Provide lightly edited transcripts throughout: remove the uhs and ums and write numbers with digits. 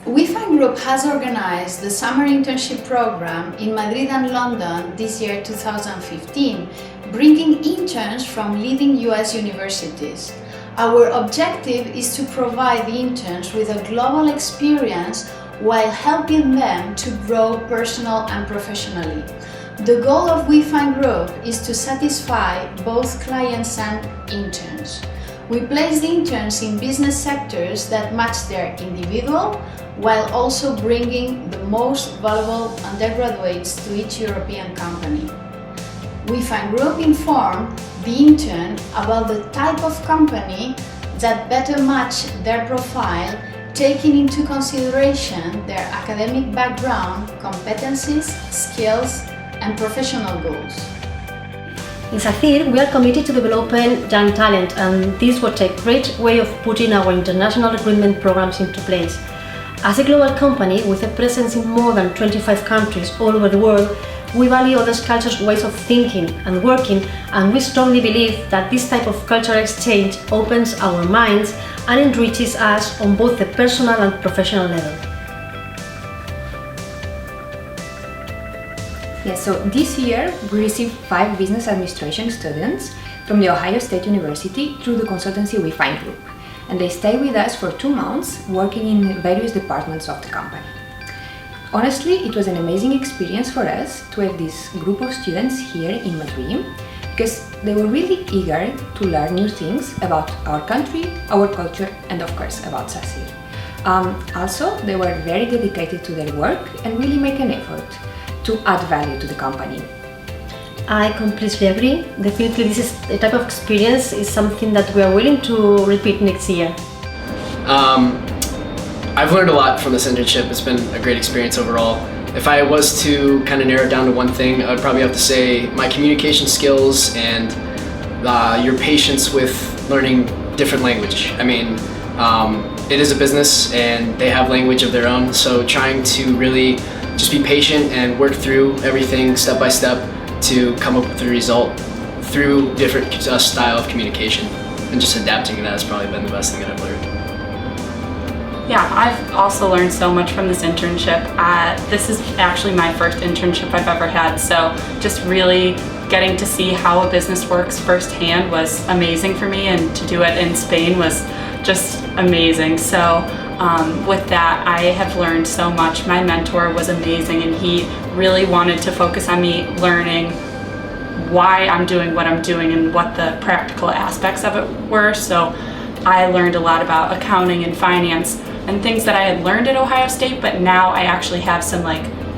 WeFind Group has organized the summer internship program in Madrid and London this year 2015, bringing interns from leading US universities. Our objective is to provide the interns with a global experience while helping them to grow personal and professionally. The goal of WeFind Group is to satisfy both clients and interns. We place the interns in business sectors that match their individual, while also bringing the most valuable undergraduates to each European company. WeFind Group informed the intern about the type of company that better match their profile, taking into consideration their academic background, competencies, skills, and professional goals. In SACIR, we are committed to developing young talent, and this was a great way of putting our international recruitment programs into place. As a global company with a presence in more than 25 countries all over the world, we value other cultures' ways of thinking and working, and we strongly believe that this type of cultural exchange opens our minds and enriches us on both the personal and professional level. Yes, so this year we received 5 business administration students from the Ohio State University through the consultancy WeFind Group, and they stay with us for 2 months working in various departments of the company. Honestly, it was an amazing experience for us to have this group of students here in Madrid, because they were really eager to learn new things about our country, our culture, and of course about SACIR. Also, they were very dedicated to their work and really make an effort to add value to the company. I completely agree. Definitely this is the type of experience is something that we are willing to repeat next year. I've learned a lot from this internship. It's been a great experience overall. If I was to kind of narrow it down to one thing, I would probably have to say my communication skills and your patience with learning different language. I mean, it is a business and they have language of their own, so trying to really just be patient and work through everything step by step to come up with a result through different style of communication, and just adapting to that has probably been the best thing that I've learned. Yeah, I've also learned so much from this internship. This is actually my first internship I've ever had, so just really getting to see how a business works firsthand was amazing for me, and to do it in Spain was just amazing. So with that, I have learned so much. My mentor was amazing, and he really wanted to focus on me learning why I'm doing what I'm doing and what the practical aspects of it were. So I learned a lot about accounting and finance and things that I had learned at Ohio State, but now I actually have some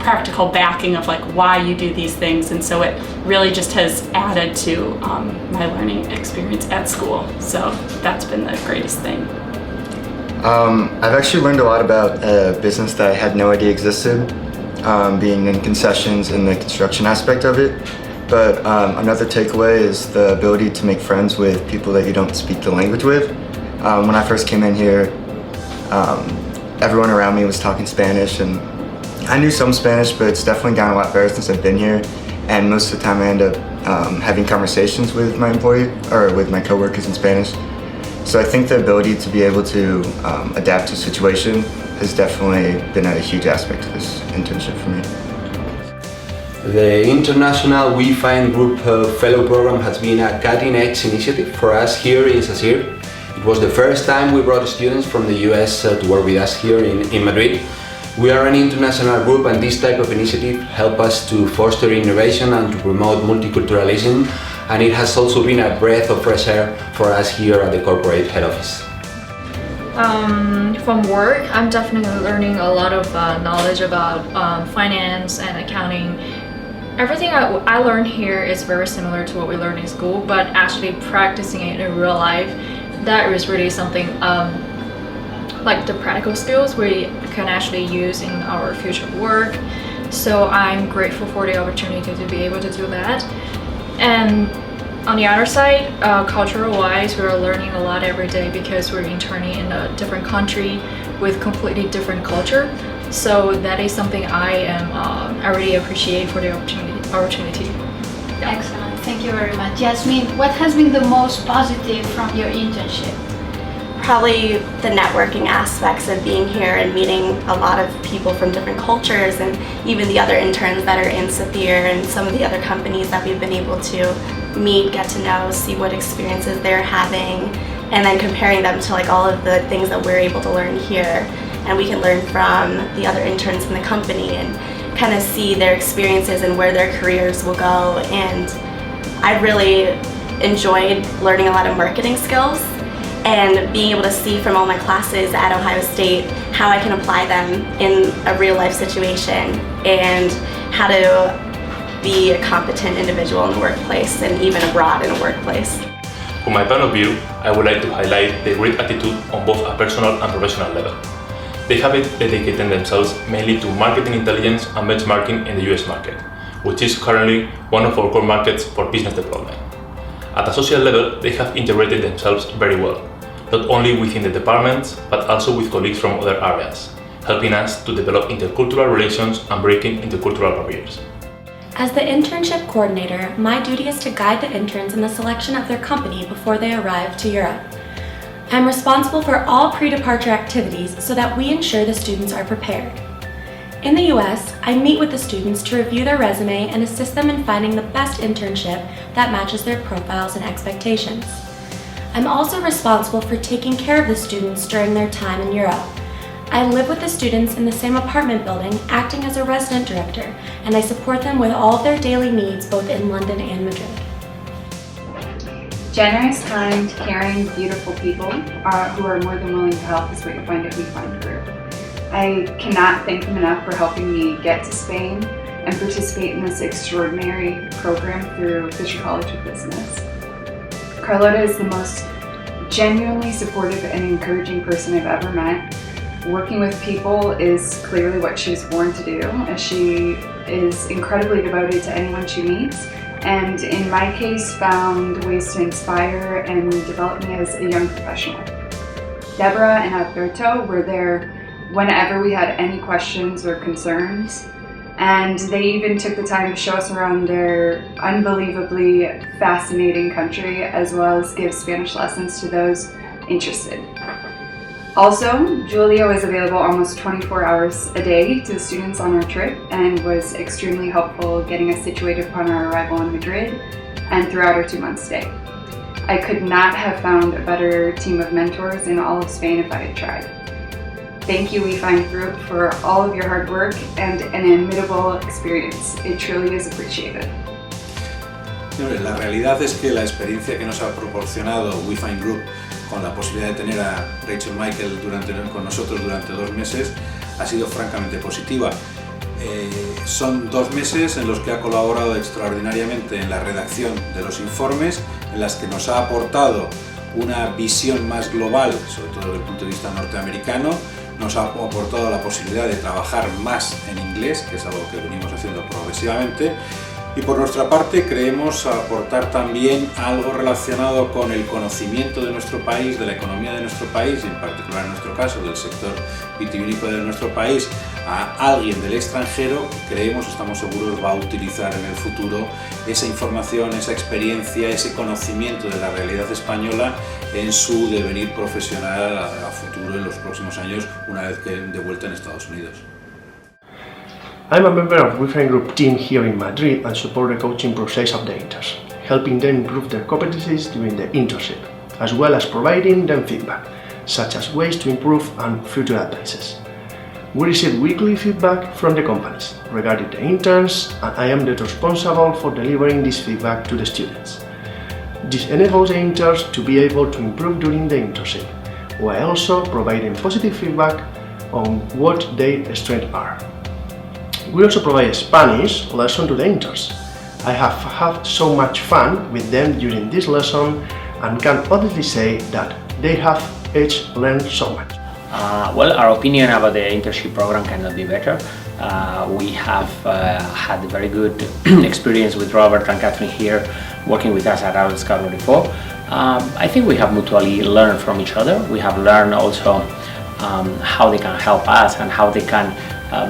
practical backing of why you do these things, and so it really just has added to my learning experience at school. So that's been the greatest thing. I've actually learned a lot about a business that I had no idea existed, being in concessions and the construction aspect of it. But another takeaway is the ability to make friends with people that you don't speak the language with. When I first came in here, everyone around me was talking Spanish, and I knew some Spanish, but it's definitely gotten a lot better since I've been here. And most of the time I end up having conversations with my with my coworkers in Spanish. So I think the ability to be able to adapt to a situation has definitely been a huge aspect of this internship for me. The International WeFind Group Fellow Program has been a cutting-edge initiative for us here in SACIR. It was the first time we brought students from the US to work with us here in Madrid. We are an international group, and this type of initiative helps us to foster innovation and to promote multiculturalism, and it has also been a breath of fresh air for us here at the corporate head office. From work, I'm definitely learning a lot of knowledge about finance and accounting. Everything I learned here is very similar to what we learned in school, but actually practicing it in real life, that is really something the practical skills we can actually use in our future work. So I'm grateful for the opportunity to be able to do that. And on the other side, cultural-wise, we're learning a lot every day because we're interning in a different country with completely different culture. So that is something I really appreciate for the opportunity. Yeah. Excellent, thank you very much. Jasmine, what has been the most positive from your internship? Probably the networking aspects of being here and meeting a lot of people from different cultures, and even the other interns that are in Saphir and some of the other companies that we've been able to meet, get to know, see what experiences they're having, and then comparing them to like all of the things that we're able to learn here, and we can learn from the other interns in the company and kind of see their experiences and where their careers will go. And I really enjoyed learning a lot of marketing skills and being able to see from all my classes at Ohio State how I can apply them in a real life situation and how to be a competent individual in the workplace and even abroad in a workplace. From my point of view, I would like to highlight the great attitude on both a personal and professional level. They have dedicated themselves mainly to marketing intelligence and benchmarking in the US market, which is currently one of our core markets for business development. At a social level, they have integrated themselves very well, not only within the departments, but also with colleagues from other areas, helping us to develop intercultural relations and breaking intercultural barriers. As the internship coordinator, my duty is to guide the interns in the selection of their company before they arrive to Europe. I am responsible for all pre-departure activities so that we ensure the students are prepared. In the US, I meet with the students to review their resume and assist them in finding the best internship that matches their profiles and expectations. I'm also responsible for taking care of the students during their time in Europe. I live with the students in the same apartment building, acting as a resident director, and I support them with all of their daily needs both in London and Madrid. Generous, kind, caring, beautiful people who are more than willing to help is what you find at We Find Group. I cannot thank them enough for helping me get to Spain and participate in this extraordinary program through Fisher College of Business. Carlota is the most genuinely supportive and encouraging person I've ever met. Working with people is clearly what she was born to do, as she is incredibly devoted to anyone she meets, and in my case found ways to inspire and develop me as a young professional. Deborah and Alberto were there whenever we had any questions or concerns, and they even took the time to show us around their unbelievably fascinating country, as well as give Spanish lessons to those interested. Also, Julia was available almost 24 hours a day to the students on our trip and was extremely helpful getting us situated upon our arrival in Madrid and throughout our 2-month stay. I could not have found a better team of mentors in all of Spain if I had tried. Thank you, We Find Group, for all of your hard work and an inimitable experience. It truly is appreciated. La realidad es que la experiencia que nos ha proporcionado We Find Group con la posibilidad de tener a Rachel Michael con nosotros durante 2 meses ha sido francamente positiva. Son 2 meses en los que ha colaborado extraordinariamente en la redacción de los informes, en las que nos ha aportado una visión más global, sobre todo desde el punto de vista norteamericano, nos ha aportado la posibilidad de trabajar más en inglés, que es algo que venimos haciendo progresivamente, y por nuestra parte creemos aportar también algo relacionado con el conocimiento de nuestro país, de la economía de nuestro país, y en particular en nuestro caso del sector vitivinícola de nuestro país, a alguien del extranjero que creemos, estamos seguros, va a utilizar en el futuro esa información, esa experiencia, ese conocimiento de la realidad española en su devenir profesional a futuro en los próximos años, una vez que de vuelta en Estados Unidos. I'm a member of We Find Group team here in Madrid and support the coaching process of the interns, helping them improve their competencies during the internship, as well as providing them feedback, such as ways to improve and future advices. We receive weekly feedback from the companies regarding the interns, and I am the responsible for delivering this feedback to the students. This enables the interns to be able to improve during the internship, while also providing positive feedback on what their strengths are. We also provide a Spanish lesson to the interns. I have had so much fun with them during this lesson and can honestly say that they have each learned so much. Well, our opinion about the internship program cannot be better. We have had a very good experience with Robert and Catherine here working with us at our Scout 44. I think we have mutually learned from each other. We have learned also how they can help us and how they can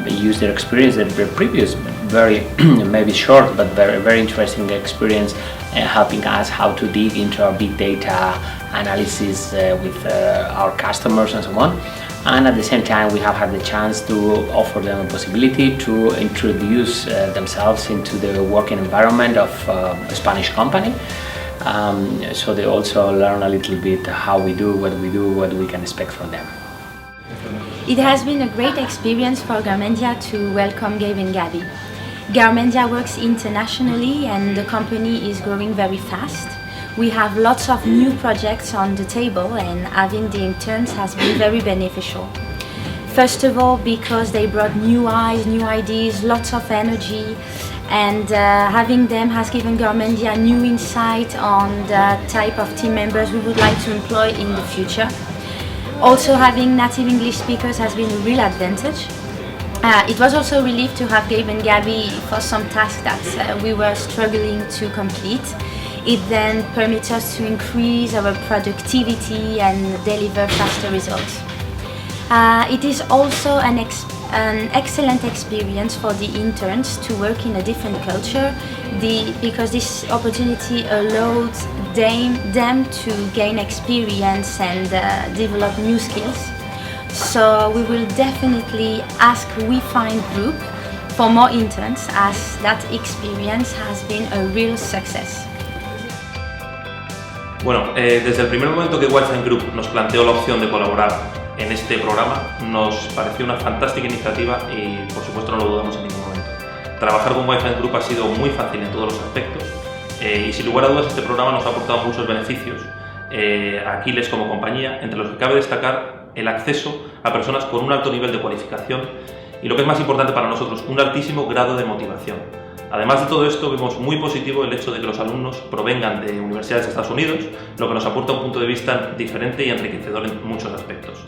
use their experience, their previous very maybe short but very interesting experience helping us how to dig into our big data analysis with our customers and so on. And at the same time, we have had the chance to offer them a possibility to introduce themselves into the working environment of a Spanish company. So they also learn a little bit how we do, what we can expect from them. It has been a great experience for Garmendia to welcome Gabe and Gabby. Garmendia works internationally and the company is growing very fast. We have lots of new projects on the table and having the interns has been very beneficial. First of all, because they brought new eyes, new ideas, lots of energy, and having them has given Garmendia new insight on the type of team members we would like to employ in the future. Also, having native English speakers has been a real advantage. It was also a relief to have Gabe and Gabby for some tasks that we were struggling to complete. It then permits us to increase our productivity and deliver faster results. It is also an excellent experience for the interns to work in a different culture because this opportunity allows them to gain experience and develop new skills. So we will definitely ask WeFind Group for more interns as that experience has been a real success. Bueno, desde el primer momento que WeFind Group nos planteó la opción de colaborar en este programa, nos pareció una fantástica iniciativa y por supuesto no lo dudamos en ningún momento. Trabajar con WeFind Group ha sido muy fácil en todos los aspectos y sin lugar a dudas este programa nos ha aportado muchos beneficios a Aquiles como compañía, entre los que cabe destacar el acceso a personas con un alto nivel de cualificación y, lo que es más importante para nosotros, un altísimo grado de motivación. Además de todo esto, vemos muy positivo el hecho de que los alumnos provengan de universidades de Estados Unidos, lo que nos aporta un punto de vista diferente y enriquecedor en muchos aspectos.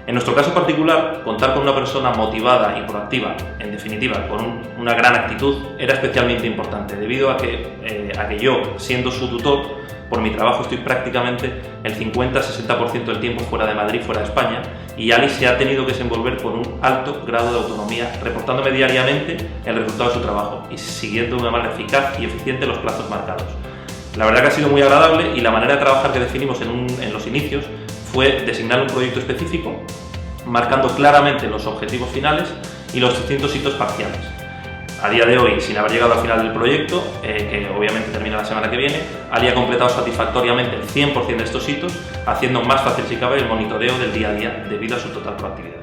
En nuestro caso particular, contar con una persona motivada y proactiva, en definitiva, con una gran actitud, era especialmente importante, debido a que yo, siendo su tutor, por mi trabajo estoy prácticamente el 50-60% del tiempo fuera de Madrid, fuera de España, y Ali se ha tenido que desenvolver con un alto grado de autonomía, reportándome diariamente el resultado de su trabajo y siguiendo de una manera eficaz y eficiente los plazos marcados. La verdad que ha sido muy agradable y la manera de trabajar que definimos en los inicios fue designar un proyecto específico, marcando claramente los objetivos finales y los distintos hitos parciales. A día de hoy, sin haber llegado al final del proyecto, que obviamente termina la semana que viene, Ali ha completado satisfactoriamente el 100% de estos hitos, haciendo más fácil si cabe el monitoreo del día a día debido a su total proactividad.